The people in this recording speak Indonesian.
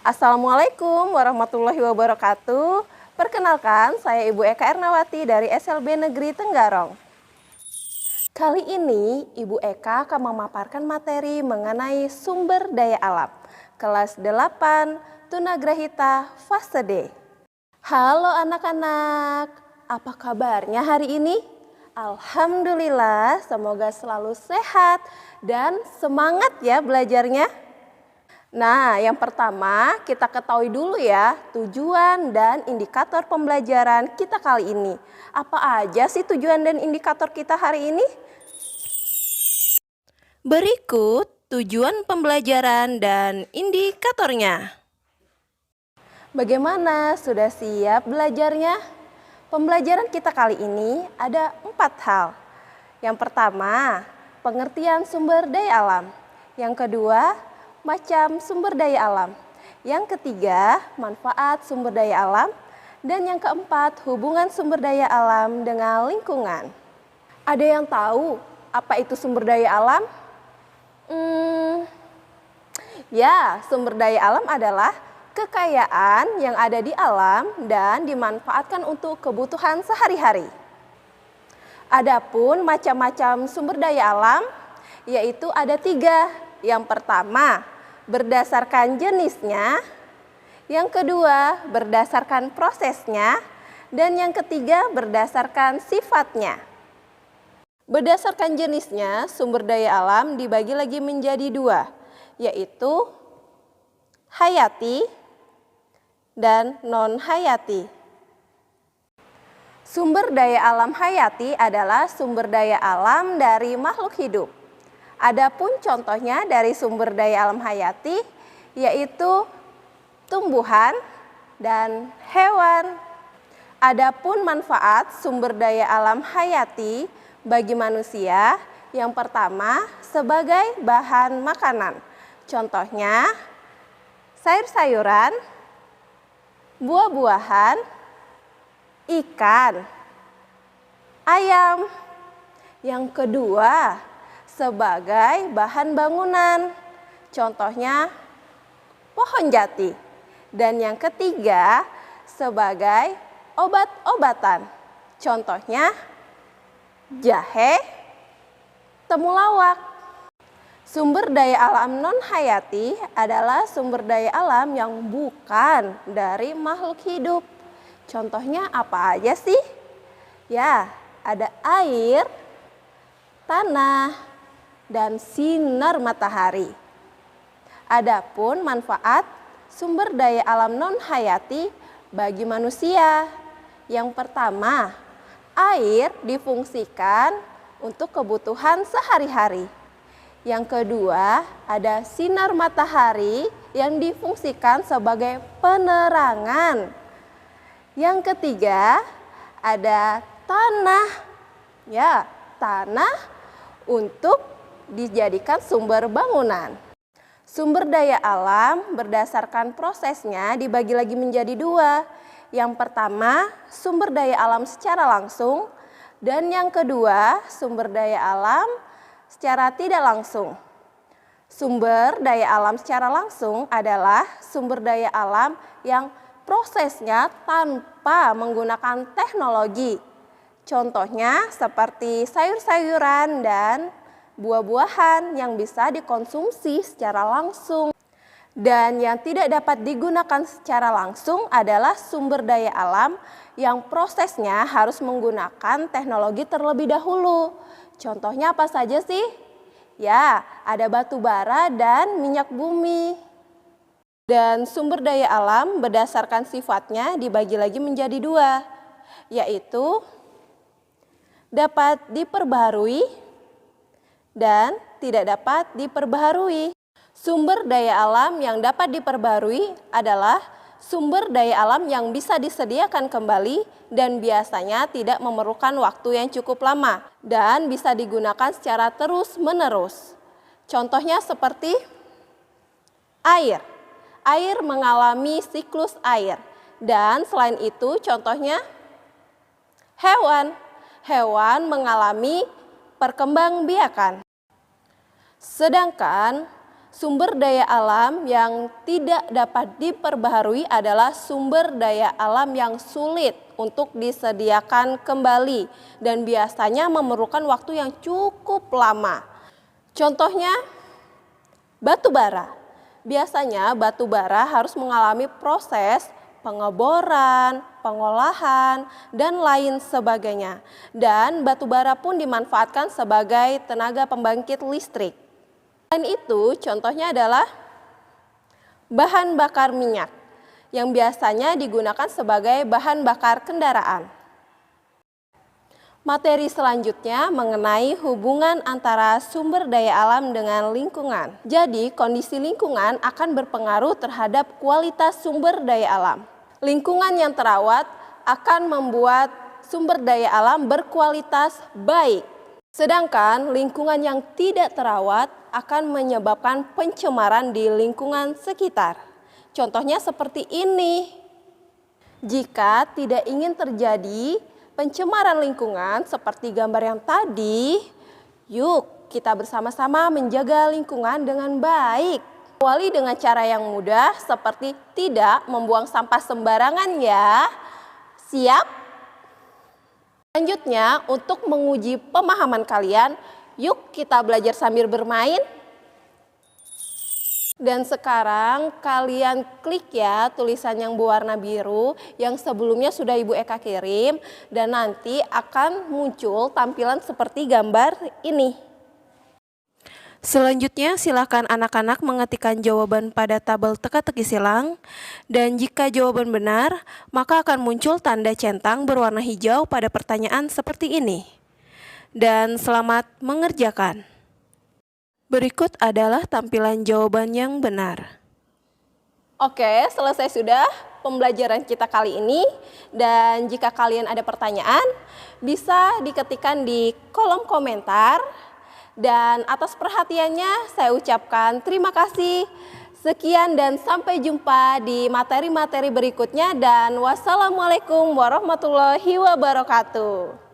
Assalamualaikum warahmatullahi wabarakatuh. Perkenalkan, saya Ibu Eka Ernawati dari SLB Negeri Tenggarong. Kali ini, Ibu Eka akan memaparkan materi mengenai sumber daya alam. Kelas 8, Tunagrahita Fase D. Halo anak-anak, apa kabarnya hari ini? Alhamdulillah, semoga selalu sehat dan semangat ya belajarnya. Nah, yang pertama kita ketahui dulu ya tujuan dan indikator pembelajaran kita kali ini. Apa aja sih tujuan dan indikator kita hari ini? Berikut tujuan pembelajaran dan indikatornya. Bagaimana? Sudah siap belajarnya? Pembelajaran kita kali ini ada 4 hal. Yang pertama, pengertian sumber daya alam. Yang kedua, macam sumber daya alam. Yang ketiga, manfaat sumber daya alam. Dan yang keempat, hubungan sumber daya alam dengan lingkungan. Ada yang tahu apa itu sumber daya alam? Ya, sumber daya alam adalah kekayaan yang ada di alam dan dimanfaatkan untuk kebutuhan sehari-hari. Adapun macam-macam sumber daya alam, yaitu ada 3. Yang pertama, berdasarkan jenisnya. Yang kedua, berdasarkan prosesnya. Dan yang ketiga, berdasarkan sifatnya. Berdasarkan jenisnya, sumber daya alam dibagi lagi menjadi 2, yaitu hayati dan non-hayati. Sumber daya alam hayati adalah sumber daya alam dari makhluk hidup. Adapun contohnya dari sumber daya alam hayati yaitu tumbuhan dan hewan. Adapun manfaat sumber daya alam hayati bagi manusia, yang pertama sebagai bahan makanan. Contohnya sayur-sayuran, buah-buahan, ikan, ayam. Yang kedua, sebagai bahan bangunan. Contohnya pohon jati. Dan yang ketiga, sebagai obat-obatan. Contohnya jahe, temulawak. Sumber daya alam non-hayati adalah sumber daya alam yang bukan dari makhluk hidup. Contohnya apa aja sih? Ya, ada air, tanah, dan sinar matahari. Adapun manfaat sumber daya alam non-hayati bagi manusia. Yang pertama, air difungsikan untuk kebutuhan sehari-hari. Yang kedua, ada sinar matahari yang difungsikan sebagai penerangan. Yang ketiga, ada tanah. Ya, tanah untuk dijadikan sumber bangunan. Sumber daya alam berdasarkan prosesnya dibagi lagi menjadi 2. Yang pertama, sumber daya alam secara langsung. Dan yang kedua, sumber daya alam secara tidak langsung. Sumber daya alam secara langsung adalah sumber daya alam yang prosesnya tanpa menggunakan teknologi. Contohnya seperti sayur-sayuran dan buah-buahan yang bisa dikonsumsi secara langsung. Dan yang tidak dapat digunakan secara langsung adalah sumber daya alam yang prosesnya harus menggunakan teknologi terlebih dahulu. Contohnya apa saja sih? Ya, ada batu bara dan minyak bumi. Dan sumber daya alam berdasarkan sifatnya dibagi lagi menjadi 2, yaitu dapat diperbaharui dan tidak dapat diperbaharui. Sumber daya alam yang dapat diperbaharui adalah sumber daya alam yang bisa disediakan kembali dan biasanya tidak memerlukan waktu yang cukup lama dan bisa digunakan secara terus-menerus. Contohnya seperti air. Air mengalami siklus air. Dan selain itu contohnya hewan. Hewan mengalami perkembangbiakan. Sedangkan Sumber daya alam yang tidak dapat diperbaharui adalah sumber daya alam yang sulit untuk disediakan kembali dan biasanya memerlukan waktu yang cukup lama. Contohnya, batu bara. Biasanya batu bara harus mengalami proses pengeboran, pengolahan, dan lain sebagainya. Dan batu bara pun dimanfaatkan sebagai tenaga pembangkit listrik. Selain itu, contohnya adalah bahan bakar minyak yang biasanya digunakan sebagai bahan bakar kendaraan. Materi selanjutnya mengenai hubungan antara sumber daya alam dengan lingkungan. Jadi, kondisi lingkungan akan berpengaruh terhadap kualitas sumber daya alam. Lingkungan yang terawat akan membuat sumber daya alam berkualitas baik. Sedangkan lingkungan yang tidak terawat akan menyebabkan pencemaran di lingkungan sekitar. Contohnya seperti ini. Jika tidak ingin terjadi pencemaran lingkungan seperti gambar yang tadi, yuk kita bersama-sama menjaga lingkungan dengan baik. Awali dengan cara yang mudah seperti tidak membuang sampah sembarangan ya. Siap? Selanjutnya, untuk menguji pemahaman kalian, yuk kita belajar sambil bermain. Dan sekarang kalian klik ya tulisan yang berwarna biru yang sebelumnya sudah Ibu Eka kirim dan nanti akan muncul tampilan seperti gambar ini. Selanjutnya silakan anak-anak mengetikkan jawaban pada tabel teka-teki silang dan jika jawaban benar maka akan muncul tanda centang berwarna hijau pada pertanyaan seperti ini. Dan selamat mengerjakan. Berikut adalah tampilan jawaban yang benar. Oke, selesai sudah pembelajaran kita kali ini dan jika kalian ada pertanyaan bisa diketikkan di kolom komentar. Dan atas perhatiannya saya ucapkan terima kasih. Sekian dan sampai jumpa di materi-materi berikutnya dan wassalamualaikum warahmatullahi wabarakatuh.